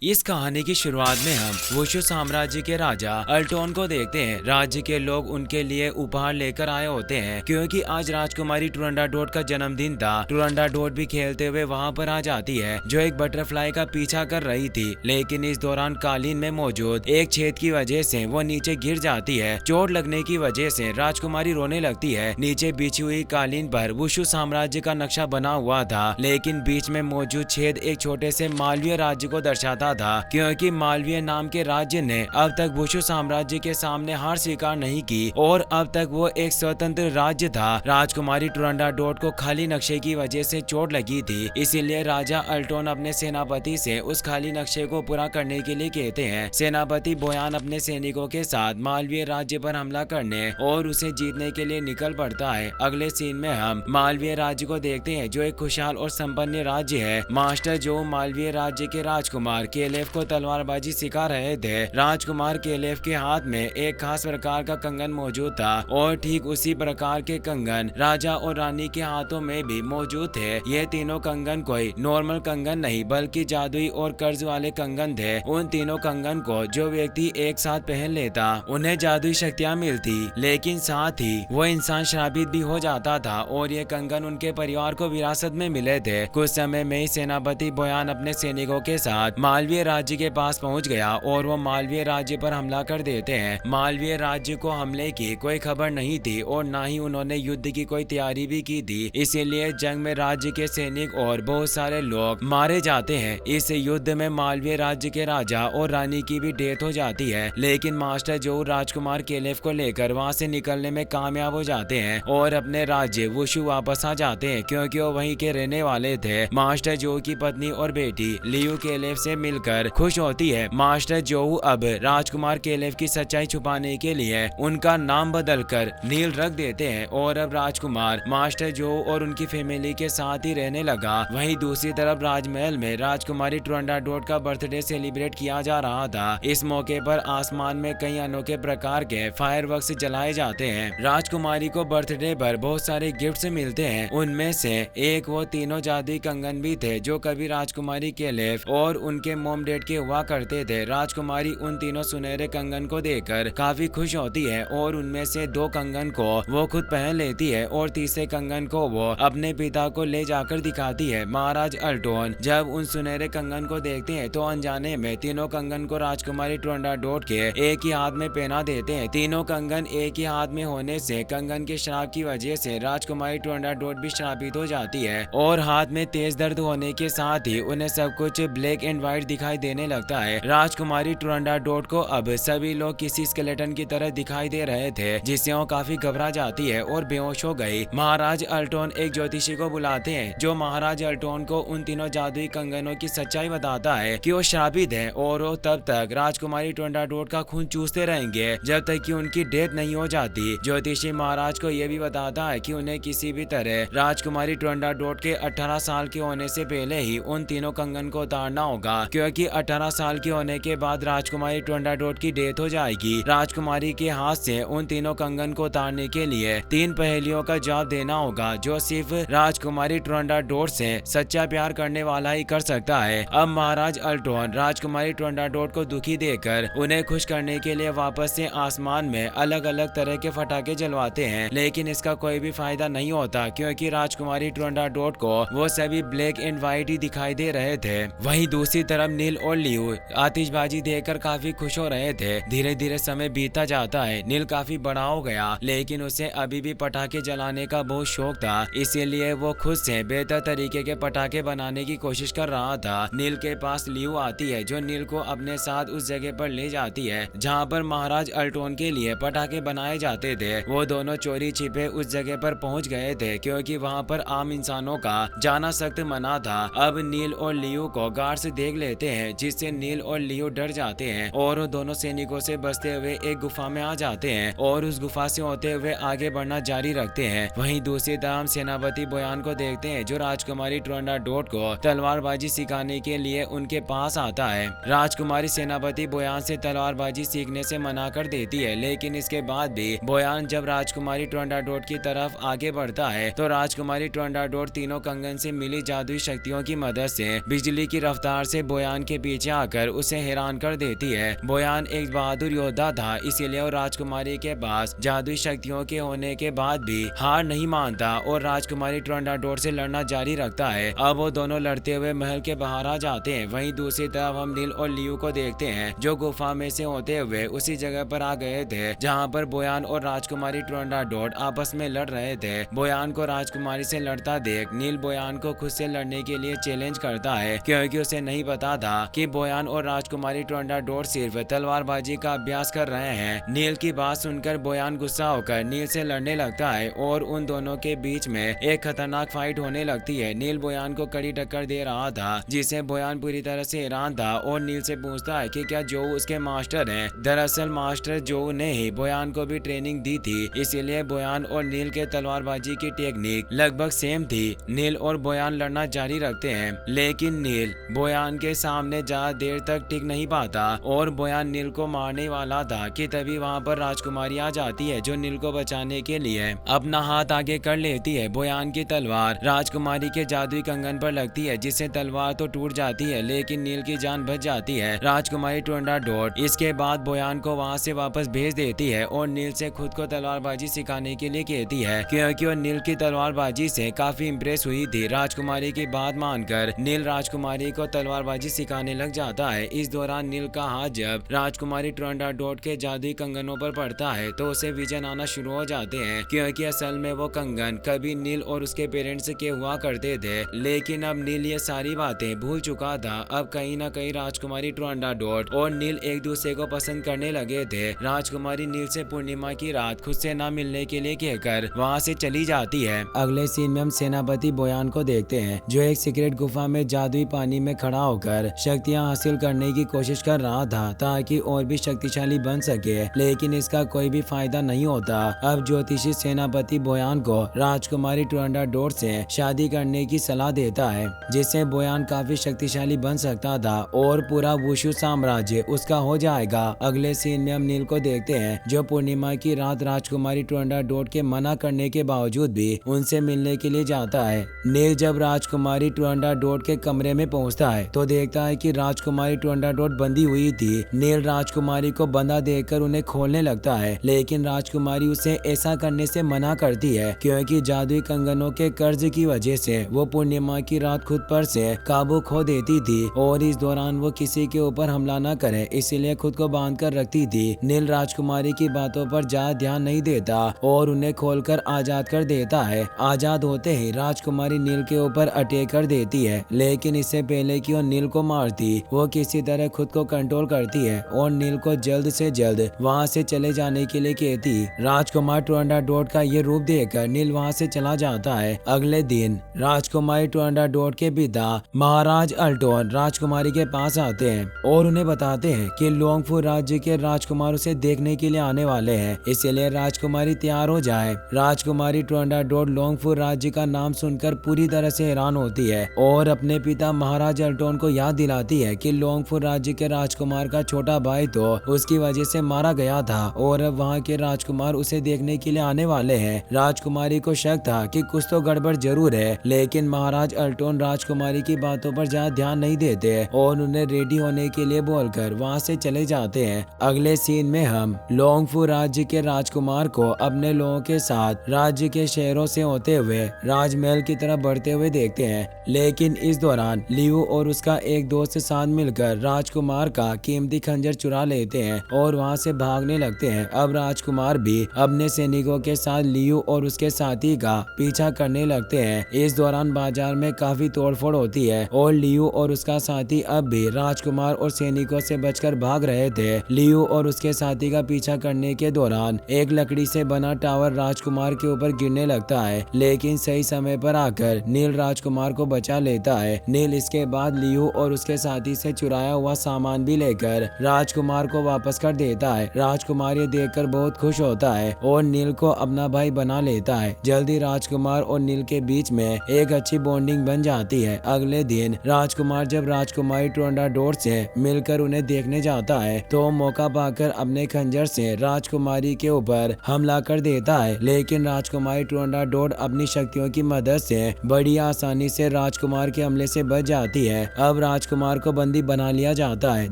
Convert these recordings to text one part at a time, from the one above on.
इस कहानी की शुरुआत में हम वुशु साम्राज्य के राजा अल्टोन को देखते हैं। राज्य के लोग उनके लिए उपहार लेकर आए होते हैं क्योंकि आज राजकुमारी टुरंडाडोट का जन्मदिन था। टुरंडाडोट भी खेलते हुए वहां पर आ जाती है जो एक बटरफ्लाई का पीछा कर रही थी, लेकिन इस दौरान कालीन में मौजूद एक छेद की वजह से वो नीचे गिर जाती है। चोट लगने की वजह से राजकुमारी रोने लगती है। नीचे बिछी हुई कालीन पर वुशु साम्राज्य का नक्शा बना हुआ था, लेकिन बीच में मौजूद छेद एक छोटे से मालवीय राज्य को दर्शाता था, क्योंकि मालवीय नाम के राज्य ने अब तक वुशु साम्राज्य के सामने हार स्वीकार नहीं की और अब तक वो एक स्वतंत्र राज्य था। राजकुमारी टुरंडाडोट को खाली नक्शे की वजह से चोट लगी थी, इसीलिए राजा अल्टोन अपने सेनापति से उस खाली नक्शे को पूरा करने के लिए कहते हैं। सेनापति बोयान अपने सैनिकों के साथ मालवीय राज्य पर हमला करने और उसे जीतने के लिए निकल पड़ता है। अगले सीन में हम मालवीय राज्य को देखते हैं जो एक खुशहाल और संपन्न राज्य है। मास्टर जो मालवीय राज्य के राजकुमार केलेफ को तलवारबाजी सिखा रहे थे। राजकुमार केलेफ के हाथ में एक खास प्रकार का कंगन मौजूद था और ठीक उसी प्रकार के कंगन राजा और रानी के हाथों में भी मौजूद थे। ये तीनों कंगन कोई नॉर्मल कंगन नहीं बल्कि जादुई और कर्ज वाले कंगन थे। उन तीनों कंगन को जो व्यक्ति एक साथ पहन लेता उन्हें जादुई शक्तियां मिलती, लेकिन साथ ही वो इंसान श्रापित भी हो जाता था और ये कंगन उनके परिवार को विरासत में मिले थे। कुछ समय में ही सेनापति बोयान अपने सैनिकों के साथ मालवीय राज्य के पास पहुंच गया और वो मालवीय राज्य पर हमला कर देते हैं। मालवीय राज्य को हमले की कोई खबर नहीं थी और ना ही उन्होंने युद्ध की कोई तैयारी भी की थी, इसीलिए जंग में राज्य के सैनिक और बहुत सारे लोग मारे जाते हैं। इस युद्ध में मालवीय राज्य के राजा और रानी की भी डेथ हो जाती है, लेकिन मास्टर जो राजकुमार केलेफ को लेकर वहां से निकलने में कामयाब हो जाते हैं और अपने राज्य वुशु वापस आ जाते हैं क्योंकि वो वहीं के रहने वाले थे। मास्टर जो की पत्नी और बेटी लियू केलेफ से मिलकर खुश होती है। मास्टर जो अब राजकुमार केलेफ की सच्चाई छुपाने के लिए उनका नाम बदलकर नील रख देते हैं और अब राजकुमार मास्टर जो और उनकी फैमिली के साथ ही रहने लगा। वहीं दूसरी तरफ राजमहल में राजकुमारी टुरंडाडोट का बर्थडे सेलिब्रेट किया जा रहा था। इस मौके पर आसमान में कई अनोखे प्रकार के फायरवर्क्स जलाए जाते हैं। राजकुमारी को बर्थडे पर बहुत सारे गिफ्ट्स मिलते हैं, उनमें से एक वो तीनों जादुई कंगन भी थे जो कभी राजकुमारी केलेफ और उनके मोम डैड के हुआ करते थे। राजकुमारी उन तीनों सुनहरे कंगन को देखकर काफी खुश होती है और उनमें से दो कंगन को वो खुद पहन लेती है और तीसरे कंगन को वो अपने पिता को ले जाकर दिखाती है। महाराज अल्टोन जब उन सुनहरे कंगन को देखते हैं तो अनजाने में तीनों कंगन को राजकुमारी टुरंडाडोट के एक ही हाथ में पहना देते हैं। तीनों कंगन एक ही हाथ में होने से कंगन के श्राप की वजह से राजकुमारी टुरंडाडोट भी श्रापित हो जाती है और हाथ में तेज दर्द होने के साथ ही उन्हें सब कुछ ब्लैक एंड व्हाइट दिखाई देने लगता है। राजकुमारी टुरंडाडोट को अब सभी लोग किसी स्केलेटन की तरह दिखाई दे रहे थे, जिससे वो काफी घबरा जाती है और बेहोश हो गई। महाराज अल्टोन एक ज्योतिषी को बुलाते हैं जो महाराज अल्टोन को उन तीनों जादुई कंगनों की सच्चाई बताता है कि वो श्रापित है और वो तब तक राजकुमारी टुरंडाडोट का खून चूसते रहेंगे जब तक कि उनकी डेथ नहीं हो जाती। ज्योतिषी महाराज को यह भी बताता है कि उन्हें किसी भी तरह राजकुमारी टुरंडाडोट के 18 साल के होने से पहले ही उन तीनों कंगन को उतारना होगा, क्योंकि 18 साल के होने के बाद राजकुमारी टुरंडाडोट की डेथ हो जाएगी। राजकुमारी के हाथ से उन तीनों कंगन को उतारने के लिए 3 पहेलियों का जवाब देना होगा जो सिर्फ राजकुमारी टुरंडाडोट से सच्चा प्यार करने वाला ही कर सकता है। अब महाराज अल्टोन राजकुमारी टुरंडाडोट को दुखी देकर उन्हें खुश करने के लिए वापस से आसमान में अलग अलग तरह के पटाखे जलवाते हैं, लेकिन इसका कोई भी फायदा नहीं होता क्योंकि राजकुमारी टुरंडाडोट को वो सभी ब्लैक एंड व्हाइट ही दिखाई दे रहे थे। वहीं दूसरी तरफ नील और लियू आतिशबाजी देखकर काफी खुश हो रहे थे। धीरे धीरे समय बीतता जाता है। नील काफी बड़ा हो गया, लेकिन उसे अभी भी पटाखे जलाने का बहुत शौक था, इसीलिए वो खुद से बेहतर तरीके के पटाखे बनाने की कोशिश कर रहा था। नील के पास लियू आती है जो नील को अपने साथ उस जगह पर ले जाती है जहाँ पर महाराज अल्टोन के लिए पटाखे बनाए जाते थे। वो दोनों चोरी छिपे उस जगह पर पहुँच गए थे क्योंकि वहाँ पर आम इंसानों का जाना सख्त मना था। अब नील और लियू को गार्ड्स देख लेते हैं, जिससे नील और लियू डर जाते हैं और वो दोनों सैनिकों से बचते हुए एक गुफा में आ जाते हैं और उस गुफा से होते हुए आगे बढ़ना जारी रखते हैं। वहीं दूसरी तरफ सेनापति बोयान को देखते हैं जो राजकुमारी टुरंडाडोट को तलवारबाजी सिखाने के लिए उनके पास आता है। राजकुमारी सेनापति बोयान से तलवारबाजी सीखने से मना कर देती है, लेकिन इसके बाद भी बोयान जब राजकुमारी टुरंडाडोट की तरफ आगे बढ़ता है तो राजकुमारी टुरंडाडोट तीनों कंगन से मिली जादुई शक्तियों की मदद से बिजली की रफ्तार से बोयान बोयान के पीछे आकर उसे हैरान कर देती है। बोयान एक बहादुर योद्धा था, इसीलिए वो राजकुमारी के पास जादुई शक्तियों के होने के बाद भी हार नहीं मानता और राजकुमारी टुरंडाडोर से लड़ना जारी रखता है। अब वो दोनों लड़ते हुए महल के बाहर आ जाते हैं। वहीं दूसरी तरफ हम नील और लियू को देखते हैं जो गुफा में से होते हुए उसी जगह पर आ गए थे जहाँ पर बोयान और राजकुमारी टुरंडाडोर आपस में लड़ रहे थे। बोयान को राजकुमारी से लड़ता देख नील बोयान को खुद से लड़ने के लिए चैलेंज करता है, क्योंकि उसे नहीं पता था कि बोयान और राजकुमारी टुरंडाडोर सिर्फ तलवारबाजी का अभ्यास कर रहे हैं। नील की बात सुनकर बोयान गुस्सा होकर नील से लड़ने लगता है और उन दोनों के बीच में एक खतरनाक फाइट होने लगती है। नील बोयान को कड़ी टक्कर दे रहा था जिसे बोयान पूरी तरह से हैरान था और नील से पूछता है कि क्या जो उसके मास्टर हैं। दरअसल मास्टर जो ने ही बोयान को भी ट्रेनिंग दी थी, इसीलिए बोयान और नील के तलवारबाजी की टेक्निक लगभग सेम थी। नील और बोयान लड़ना जारी रखते हैं, लेकिन नील बोयान के सामने ज्यादा देर तक टिक नहीं पाता और बोयान नील को मारने वाला था कि तभी वहाँ पर राजकुमारी आ जाती है जो नील को बचाने के लिए अपना हाथ आगे कर लेती है। बोयान की तलवार राजकुमारी के जादुई कंगन पर लगती है जिससे तलवार तो टूट जाती है लेकिन नील की जान बच जाती है। राजकुमारी टुरंडाडोर इसके बाद बोयान को वहाँ से वापस भेज देती है और नील से खुद को तलवारबाजी सिखाने के लिए कहती है, क्योंकि वो नील की तलवारबाजी से काफी इम्प्रेस हुई थी। राजकुमारी की बात मानकर नील राजकुमारी को तलवारबाजी सिखाने लग जाता है। इस दौरान नील का हाथ जब राजकुमारी टुरंडाडोर के जादुई कंगनों पर पड़ता है तो उसे विजन आना शुरू हो जाते हैं, क्योंकि असल में वो कंगन कभी नील और उसके पेरेंट्स के हुआ करते थे। लेकिन अब नील ये सारी बातें भूल चुका था। अब कहीं ना कहीं राजकुमारी टुरंडाडोर और नील एक दूसरे को पसंद करने लगे थे। राजकुमारी नील से पूर्णिमा की रात खुद से ना मिलने के लिए कहकर वहाँ से चली जाती है। अगले सीन में हम सेनापति बोयान को देखते हैं जो एक सीक्रेट गुफा में जादुई पानी में खड़ा होकर शक्तियाँ हासिल करने की कोशिश कर रहा था ताकि और भी शक्तिशाली बन सके, लेकिन इसका कोई भी फायदा नहीं होता। अब ज्योतिषी सेनापति बोयान को राजकुमारी टुरंडाडोर से शादी करने की सलाह देता है जिससे बोयान काफी शक्तिशाली बन सकता था और पूरा वुशु साम्राज्य उसका हो जाएगा। अगले सीन में हम नील को देखते हैं जो पूर्णिमा की रात राजकुमारी टुरंडाडोर के मना करने के बावजूद भी उनसे मिलने के लिए जाता है। नील जब राजकुमारी टुरंडाडोर के कमरे में पहुंचता है तो देखता है कि राजकुमारी टुरंडाडोर बंदी हुई थी। नील राजकुमारी को बंधा देखकर उन्हें खोलने लगता है, लेकिन राजकुमारी उसे ऐसा करने से मना करती है क्योंकि जादुई कंगनों के कर्ज की वजह से वो पूर्णिमा की रात खुद पर से काबू खो देती थी और इस दौरान वो किसी के ऊपर हमला न करे इसीलिए खुद को बांध कर रखती थी। नील राजकुमारी की बातों पर ज्यादा ध्यान नहीं देता और उन्हें खोलकर आजाद कर देता है। आजाद होते ही राजकुमारी नील के ऊपर अटैक कर देती है, लेकिन इससे पहले कि वो नील को मारती वो किसी तरह खुद को कंट्रोल करती है और नील को जल्द से जल्द वहाँ से चले जाने के लिए कहती। राजकुमार टुरंडाडोर का ये रूप देखकर नील वहाँ से चला जाता है। अगले दिन राजकुमारी टुरंडाडोर के पिता महाराज अल्टोन राजकुमारी के पास आते हैं और उन्हें बताते हैं कि लोंगफू राज्य के राजकुमार उसे देखने के लिए आने वाले हैं, इसलिए राजकुमारी तैयार हो जाए। राजकुमारी टुरंडाडोर लोंगफू राज्य का नाम सुनकर पूरी तरह से हैरान होती है और अपने पिता महाराज अल्टोन को याद दिलाती है कि लोंगफू राज्य के राजकुमार का छोटा भाई तो उसकी वजह से मारा गया था और अब वहाँ के राजकुमार उसे देखने के लिए आने वाले हैं। राजकुमारी को शक था कि कुछ तो गड़बड़ जरूर है, लेकिन महाराज अल्टोन राजकुमारी की बातों पर ज्यादा ध्यान नहीं देते और उन्हें रेडी होने के लिए बोलकर वहाँ से चले जाते हैं। अगले सीन में हम लोंगफू राज्य के राजकुमार को अपने लोगों के साथ राज्य के शहरों से होते हुए राजमहल की तरफ बढ़ते हुए देखते हैं, लेकिन इस दौरान लियू और उसका एक दोस्त साथ मिलकर राजकुमार का कीमती खंजर चुरा लेते हैं और वहाँ से भागने लगते हैं। अब राजकुमार भी अपने सैनिकों के साथ लियू और उसके साथी का पीछा करने लगते हैं। इस दौरान बाजार में काफी तोड़फोड़ होती है और लियू और उसका साथी अब भी राजकुमार और सैनिकों से बचकर भाग रहे थे। लियू और उसके साथी का पीछा करने के दौरान एक लकड़ी से बना टावर राजकुमार के ऊपर गिरने लगता है, लेकिन सही समय पर आकर नील राजकुमार को बचा लेता है। नील इसके बाद लियू और उसके साथी से चुराया हुआ सामान भी लेकर राजकुमार को वापस कर देता है। राजकुमार ये देखकर बहुत खुश होता है और नील को अपना भाई बना लेता है। जल्दी राजकुमार और नील के बीच में एक अच्छी बॉन्डिंग बन जाती है। अगले दिन राजकुमार जब राजकुमारी टुरंडाडोर से मिलकर उन्हें देखने जाता है तो मौका पाकर अपने खंजर से राजकुमारी के ऊपर हमला कर देता है, लेकिन राजकुमारी टुरंडाडोर अपनी शक्तियों की मदद से बड़ी आसानी से राजकुमार के हमले से बच जाती है। अब राजकुमार को बंदी बना लिया जाता है।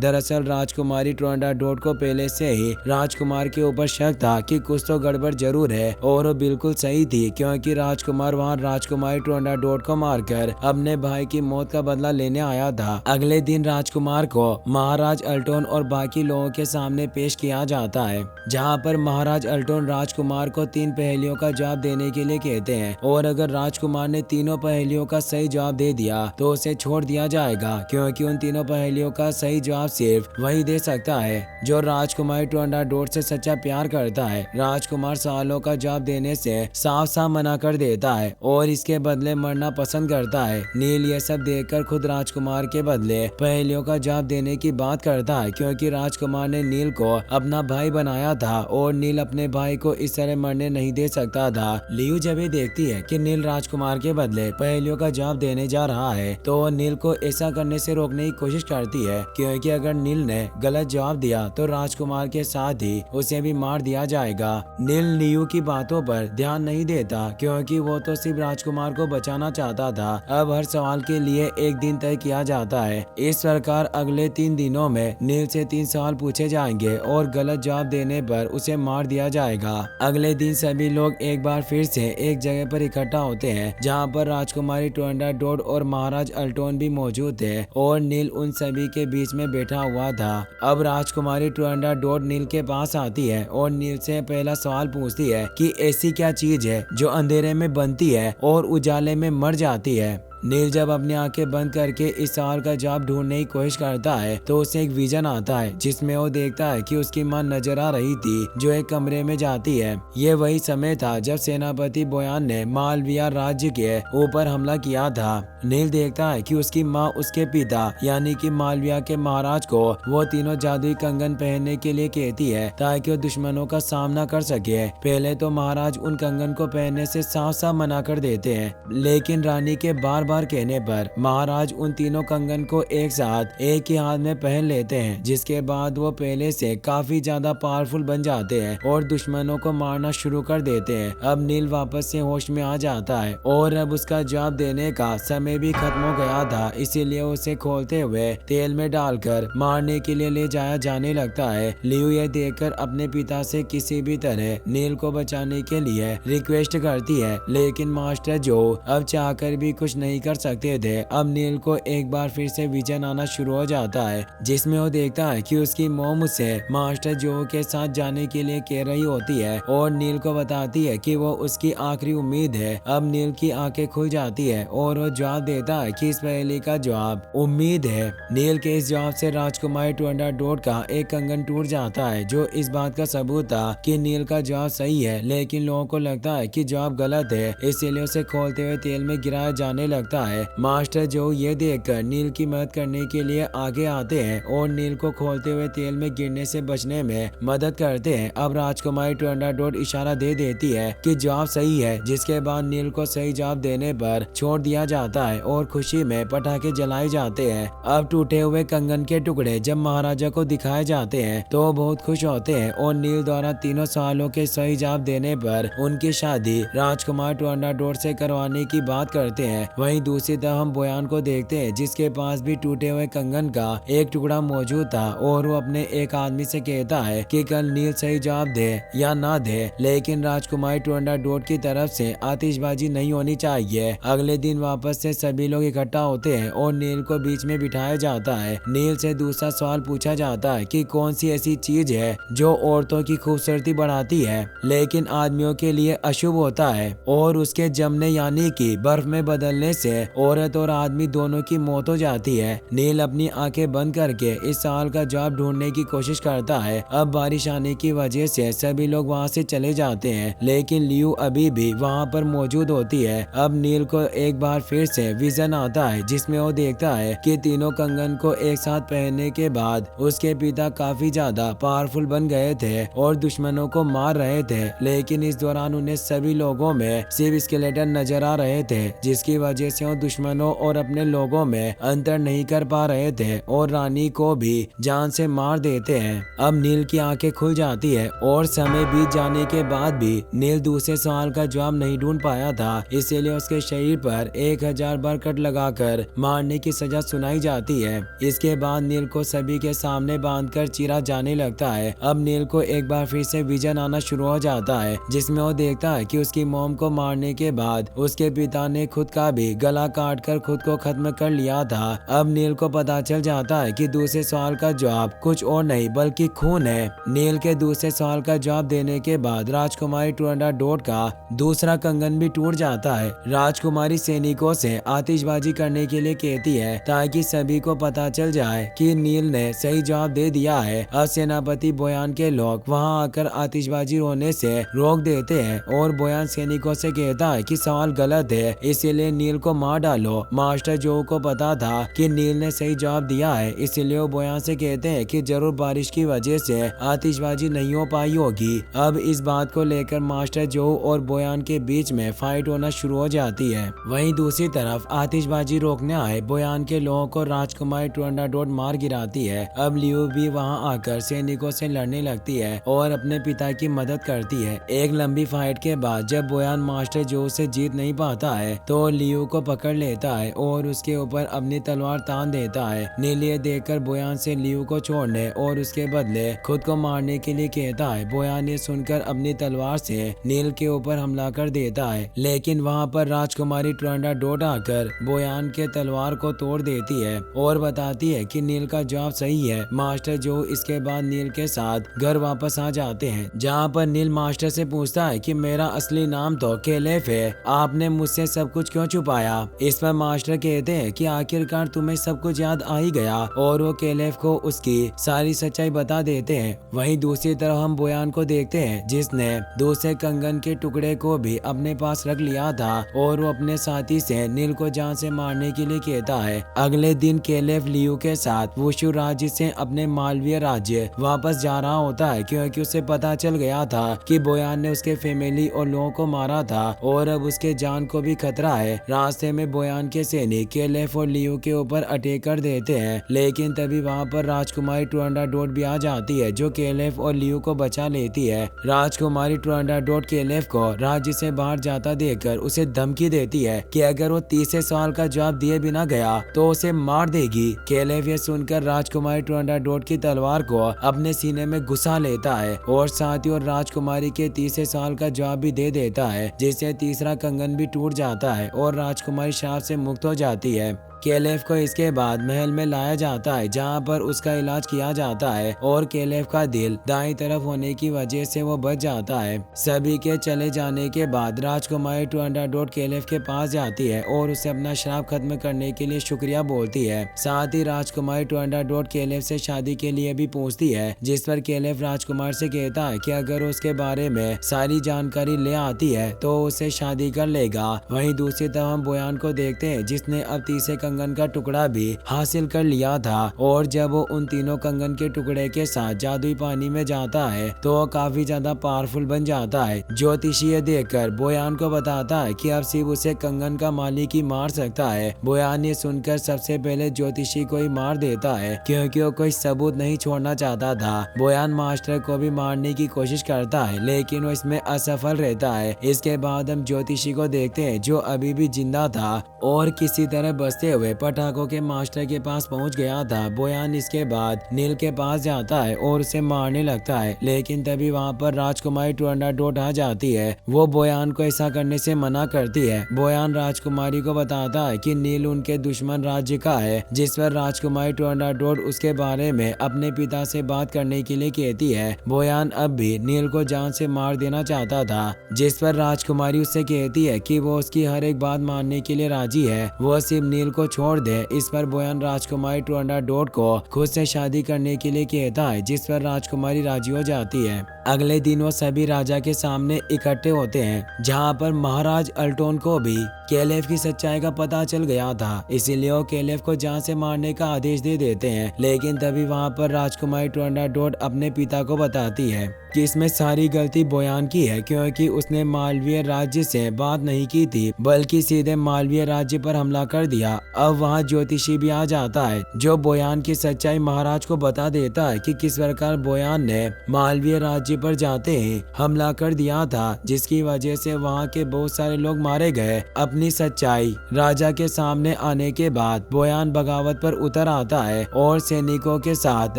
दरअसल राजकुमारी टुरंडाडोट को पहले से ही राजकुमार के ऊपर शक था कि कुछ तो गड़बड़ जरूर है, और वो बिल्कुल सही थी, क्योंकि राजकुमार वहाँ राजकुमारी टुरंडाडोट को मारकर अपने भाई की मौत का बदला लेने आया था। अगले दिन राजकुमार को महाराज अल्टोन और बाकी लोगों के सामने पेश किया जाता है, जहाँ पर महाराज अल्टोन राजकुमार को 3 पहेलियों का जवाब देने के लिए कहते हैं, और अगर राजकुमार ने तीनों पहेलियों का सही जवाब दे दिया तो उसे छोड़ दिया जाएगा, क्योंकि उन तीनों पहेलियों का सही जवाब सिर्फ वही दे सकता है जो राजकुमारी टुरंडाडोट से सच्चा प्यार करता है। राजकुमार सवालों का जवाब देने से साफ साफ मना कर देता है और इसके बदले मरना पसंद करता है। नील ये सब देखकर खुद राजकुमार के बदले पहेलियों का जवाब देने की बात करता है, क्योंकि राजकुमार ने नील को अपना भाई बनाया था और नील अपने भाई को इस तरह मरने नहीं दे सकता था। लियू जब ये देखती है कि नील राजकुमार के बदले पहेलियों का जवाब देने जा रहा है, तो वो नील को ऐसा करने से रोकने की कोशिश करती है, क्योंकि अगर नील ने गलत जवाब दिया तो राजकुमार के साथ ही उसे भी मार दिया जाएगा। नील लियू की बातों पर ध्यान नहीं देता, क्योंकि वो तो सिर्फ राजकुमार को बचाना चाहता था। अब हर सवाल के लिए एक दिन तय किया जाता है। इस प्रकार अगले 3 दिनों में नील से 3 सवाल पूछे जाएंगे और गलत जवाब देने पर उसे मार दिया जाएगा। अगले दिन सभी लोग एक बार फिर से एक जगह पर इकट्ठा होते हैं, जहाँ पर राजकुमारी टुरंडाडोट और महाराज अल्टोन भी मौजूद थे, और नील उन सभी के बीच में बैठा हुआ था। अब राजकुमारी टुरंडाडोट नील के पास आती है और नील से पहला सवाल पूछती है कि ऐसी क्या चीज है जो अंधेरे में बनती है और उजाले में मर जाती है। नील जब अपनी आंखें बंद करके इस सवाल का जवाब ढूंढने की कोशिश करता है, तो उसे एक विजन आता है, जिसमें वो देखता है कि उसकी मां नजर आ रही थी, जो एक कमरे में जाती है। ये वही समय था जब सेनापति बोयान ने मालविया राज्य के ऊपर हमला किया था। नील देखता है कि उसकी माँ उसके पिता यानी कि मालविया के महाराज को वो तीनों जादुई कंगन पहनने के लिए कहती है, ताकि वो दुश्मनों का सामना कर सके। पहले तो महाराज उन कंगन को पहनने से साफ साफ मना कर देते हैं, लेकिन रानी के बार कहने पर महाराज उन तीनों कंगन को एक साथ एक ही हाथ में पहन लेते हैं, जिसके बाद वो पहले से काफी ज्यादा पावरफुल बन जाते हैं और दुश्मनों को मारना शुरू कर देते हैं। अब नील वापस से होश में आ जाता है और अब उसका जवाब देने का समय भी खत्म हो गया था, इसीलिए उसे खोलते हुए तेल में डालकर मारने के लिए ले जाया जाने लगता है। लियू ये देखकर अपने पिता से किसी भी तरह नील को बचाने के लिए रिक्वेस्ट करती है, लेकिन मास्टर जो अब चाहकर भी कुछ नहीं कर सकते थे। अब नील को एक बार फिर से विजन आना शुरू हो जाता है, जिसमें वो देखता है कि उसकी मॉम उसे मास्टर जो के साथ जाने के लिए कह रही होती है और नील को बताती है कि वो उसकी आखिरी उम्मीद है। अब नील की आंखें खुल जाती है और वो जवाब देता है कि इस पहेली का जवाब उम्मीद है। नील के इस जवाब से राजकुमारी टुरंडाडोट का एक कंगन टूट जाता है, जो इस बात का सबूत था कि नील का जवाब सही है, लेकिन लोगों को लगता है कि जवाब गलत है, इसीलिए उसे खोलते हुए तेल में गिराया जाने लगता है। मास्टर जो ये देखकर नील की मदद करने के लिए आगे आते हैं और नील को खोलते हुए तेल में गिरने से बचने में मदद करते हैं। अब राजकुमारी टुरंडाडोट इशारा दे देती है कि जवाब सही है, जिसके बाद नील को सही जवाब देने पर छोड़ दिया जाता है और खुशी में पटाखे जलाए जाते हैं। अब टूटे हुए कंगन के टुकड़े जब महाराजा को दिखाए जाते हैं तो वो बहुत खुश होते हैं और नील द्वारा तीनों सवालों के सही जवाब देने पर उनकी शादी राजकुमार टुरंडाडोट से करवाने की बात करते हैं। वहीं दूसरी तरफ हम बोयान को देखते हैं, जिसके पास भी टूटे हुए कंगन का एक टुकड़ा मौजूद था और वो अपने एक आदमी से कहता है कि कल नील सही जवाब दे या ना दे, लेकिन राजकुमारी टुरंडाडोट की तरफ से आतिशबाजी नहीं होनी चाहिए। अगले दिन वापस से सभी लोग इकट्ठा होते हैं और नील को बीच में बिठाया जाता है। नील से दूसरा सवाल पूछा जाता है कि कौन सी ऐसी चीज है जो औरतों की खूबसूरती बढ़ाती है, लेकिन आदमियों के लिए अशुभ होता है, और उसके जमने यानी कि बर्फ में बदलने से औरत और आदमी दोनों की मौत हो जाती है। नील अपनी आंखें बंद करके इस सवाल का जवाब ढूंढने की कोशिश करता है। अब बारिश आने की वजह से सभी लोग वहां से चले जाते हैं, लेकिन लियू अभी भी वहां पर मौजूद होती है। अब नील को एक बार फिर से विजन आता है, जिसमें वो देखता है कि तीनों कंगन को एक साथ पहनने के बाद उसके पिता काफी ज्यादा पावरफुल बन गए थे और दुश्मनों को मार रहे थे, लेकिन इस दौरान उन्हें सभी लोगों में सिर्फ स्केलेटन नजर आ रहे थे, जिसकी वजह से वो दुश्मनों और अपने लोगों में अंतर नहीं कर पा रहे थे और रानी को भी जान से मार देते हैं। अब नील की आंखें खुल जाती है और समय बीत जाने के बाद भी नील दूसरे सवाल का जवाब नहीं ढूंढ पाया था, इसीलिए उसके शरीर पर 1000 बार कट लगाकर मारने की सजा सुनाई जाती है। इसके बाद नील को सभी के सामने बांधकर चीरा जाने लगता है। अब नील को एक बार फिर से विजन आना शुरू हो जाता है, जिसमें वो देखता है कि उसकी मॉम को मारने के बाद उसके पिता ने खुद का भी गला काट कर खुद को खत्म कर लिया था। अब नील को पता चल जाता है कि दूसरे सवाल का जवाब कुछ और नहीं बल्कि खून है। नील के दूसरे सवाल का जवाब देने के बाद राजकुमारी टुरंडाडोट का दूसरा कंगन भी टूट जाता है। राजकुमारी सैनिकों से आतिशबाजी करने के लिए कहती है ताकि सभी को पता चल जाए कि नील ने सही जवाब दे दिया है। अब सेनापति बोयान के लोग वहां आकर आतिशबाजी होने से रोक देते हैं और बोयान सैनिकों से कहता है कि सवाल गलत है, इसीलिए नील को मार डालो। मास्टर जो को पता था कि नील ने सही जवाब दिया है, इसलिए वो बोयान से कहते हैं कि जरूर बारिश की वजह से आतिशबाजी नहीं हो पाई होगी। अब इस बात को लेकर मास्टर जो और बोयान के बीच में फाइट होना शुरू हो जाती है। वहीं दूसरी तरफ आतिशबाजी रोकने आए बोयान के लोगों को राजकुमारी टुरंडाडोट मार गिराती है। अब लियो भी वहां आकर सैनिकों से लड़ने लगती है और अपने पिता की मदद करती है। एक लंबी फाइट के बाद जब बोयान मास्टर जो से जीत नहीं पाता है तो लियो को पकड़ लेता है और उसके ऊपर अपनी तलवार तान देता है। नील ये देखकर बोयान से लियो को छोड़ने और उसके बदले खुद को मारने के लिए कहता है। बोयान ये सुनकर अपनी तलवार से नील के ऊपर हमला कर देता है, लेकिन वहाँ पर राजकुमारी टुरंडाडोट आकर बोयान के तलवार को तोड़ देती है और बताती है कि नील का जवाब सही है। मास्टर जो इसके बाद नील के साथ घर वापस आ जाते हैं, जहाँ पर नील मास्टर से पूछता है कि मेरा असली नाम तो केलेफ है, आपने मुझसे सब कुछ क्यों छुपाया। इस पर मास्टर कहते हैं कि आखिरकार तुम्हें सब कुछ याद आ ही गया और वो केलेफ को उसकी सारी सच्चाई बता देते हैं। वहीं दूसरी तरफ हम बोयान को देखते हैं जिसने दूसरे कंगन के टुकड़े को भी अपने पास रख लिया था और वो अपने साथी से नील को जान से मारने के लिए कहता है। अगले दिन केलेफ लियू के साथ वुशु राज्य से अपने मालवीय राज्य वापस जा रहा होता है, क्योंकि उसे पता चल गया था कि बोयान ने उसके फैमिली और लोगों को मारा था और अब उसके जान को भी खतरा है। रास्ते में बोयान के सैनिक केलेफ और लियू के ऊपर अटैक कर देते हैं, लेकिन तभी वहाँ पर राजकुमारी टुरंडाडोट भी आ जाती है जो केलेफ और लियू को बचा लेती है। राजकुमारी टुरंडाडोट केलेफ को राज्य से बाहर जाता देखकर उसे धमकी देती है कि अगर वो तीसरे सवाल का जवाब दिए बिना गया तो उसे मार देगी। केलेफ ये सुनकर राजकुमारी टुरंडाडोट की तलवार को अपने सीने में घुसा लेता है और साथ ही और राजकुमारी के तीसरे सवाल का जवाब भी दे देता है, जिससे तीसरा कंगन भी टूट जाता है और राजकुमारी श्राप से मुक्त हो जाती है। केलेफ को इसके बाद महल में लाया जाता है जहां पर उसका इलाज किया जाता है और केलेफ का दिल दाईं तरफ होने की वजह से वो बच जाता है। सभी के चले जाने के बाद राजकुमारी टुरंडाडोट केलेफ के पास जाती है और उसे अपना श्राप खत्म करने के लिए शुक्रिया बोलती है। साथ ही राजकुमारी टुरंडाडोट केलेफ से शादी के लिए भी पूछती है, जिस पर केलेफ राजकुमार से कहता है कि अगर उसके बारे में सारी जानकारी ले आती है तो उसे शादी कर लेगा। वहीं दूसरी तरफ हम बोयान को देखते हैं जिसने अब तीसरे कंगन का टुकड़ा भी हासिल कर लिया था और जब वो उन तीनों कंगन के टुकड़े के साथ जादुई पानी में जाता है तो वो काफी ज्यादा पावरफुल बन जाता है। ज्योतिषी ये देखकर बोयान को बताता है कि अब सिर्फ उसे कंगन का मालिक ही मार सकता है। बोयान ये सुनकर सबसे पहले ज्योतिषी को ही मार देता है क्योंकि वो कोई सबूत नहीं छोड़ना चाहता था। बोयान मास्टर को भी मारने की कोशिश करता है लेकिन वो इसमें असफल रहता है। इसके बाद हम ज्योतिषी को देखते हैं जो अभी भी जिंदा था और किसी तरह बचते हुए पटाखों के मास्टर के पास पहुंच गया था। बोयान इसके बाद नील के पास जाता है और उसे मारने लगता है, लेकिन तभी वहां पर राजकुमारी टुरंडाडोट आ जाती है। वो बोयान को ऐसा करने से मना करती है। बोयान राजकुमारी को बताता है कि नील उनके दुश्मन राज्य का है, जिस पर राजकुमारी टुरंडाडोट उसके बारे में अपने पिता से बात करने के लिए कहती है। बोयान अब भी नील को जान से मार देना चाहता था, जिस पर राजकुमारी उससे कहती है कि वो उसकी हर एक बात मानने के लिए राजी है, वो सिर्फ नील को छोड़ दे। इस पर बोयान राजकुमारी टुरंडाडोट को खुद से शादी करने के लिए कहता है, जिस पर राजकुमारी राजी हो जाती है। अगले दिन वो सभी राजा के सामने इकट्ठे होते हैं, जहाँ पर महाराज अल्टोन को भी केलेव की सच्चाई का पता चल गया था, इसीलिए वो केलेव को जान से मारने का आदेश दे देते हैं। लेकिन तभी वहाँ पर राजकुमारी टुरंडाडोट अपने पिता को बताती है कि इसमें सारी गलती बोयान की है, क्योंकि उसने मालवीय राज्य से बात नहीं की थी बल्कि सीधे मालवीय राज्य पर हमला कर दिया। अब वहाँ ज्योतिषी भी आ जाता है जो बोयान की सच्चाई महाराज को बता देता है कि किस प्रकार बोयान ने मालवीय राज्य पर जाते ही हमला कर दिया था, जिसकी वजह से वहाँ के बहुत सारे लोग मारे गए। अपनी सच्चाई राजा के सामने आने के बाद बोयान बगावत पर उतर आता है और सैनिकों के साथ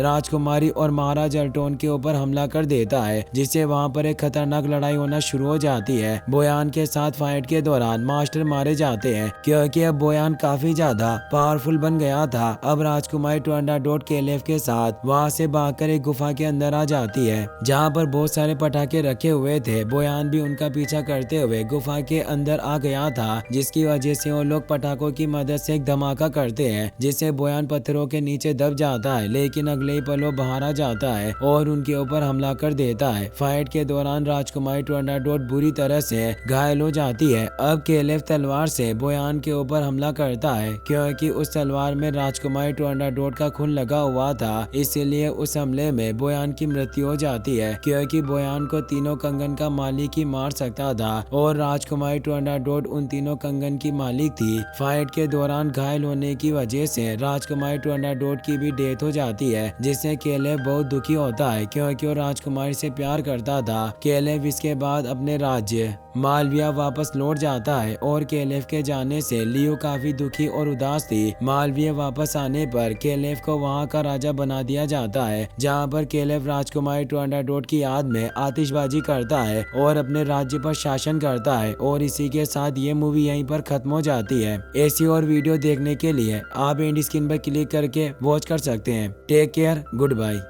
राजकुमारी और महाराज अल्टोन के ऊपर हमला कर देता है, जिससे वहाँ पर एक खतरनाक लड़ाई होना शुरू हो जाती है। बोयान के साथ फाइट के दौरान मास्टर मारे जाते हैं, क्योंकि अब बोयान काफी ज्यादा पावरफुल बन गया था। अब राजकुमारी टुरंडाडोट केलेव के साथ वहाँ से भागकर एक गुफा के अंदर आ जाती है, जहाँ पर बहुत सारे पटाखे रखे हुए थे। बोयान भी उनका पीछा करते हुए गुफा के अंदर आ गया था, जिसकी वजह से वो लोग पटाखों की मदद से एक धमाका करते हैं, जिससे बोयान पत्थरों के नीचे दब जाता है। लेकिन अगले ही पल वो बाहर आ जाता है और उनके ऊपर हमला कर देता है। फाइट के दौरान राजकुमारी टुरंडाडोट बुरी तरह से घायल हो जाती है। अब केलेव तलवार से बोयान के ऊपर हमला करता है, क्योंकि उस तलवार में राजकुमारी टुरंडाडोट का खून लगा हुआ था, इसीलिए उस हमले में बोयान की मृत्यु हो जाती है, क्योंकि बोयान को तीनों कंगन का मालिक ही मार सकता था और राजकुमारी टुरंडाडोट उन तीनों कंगन की मालिक थी। फाइट के दौरान घायल होने की वजह से राजकुमारी टुरंडाडोट की भी डेथ हो जाती है, जिससे केलेव बहुत दुखी होता है, क्योंकि वो राजकुमारी से प्यार करता था। केलेव इसके बाद अपने राज्य मालविया वापस लौट जाता है और केलेव के जाने से लियो काफी दुखी और उदास थी। मालविया वापस आने पर केलेव को वहाँ का राजा बना दिया जाता है, जहाँ पर केलेव राजकुमारी टुरंडाडोट की याद में आतिशबाजी करता है और अपने राज्य पर शासन करता है। और इसी के साथ ये मूवी यहीं पर खत्म हो जाती है। ऐसी और वीडियो देखने के लिए आप एंड स्क्रीन पर क्लिक करके वॉच कर सकते हैं। Take care, good bye.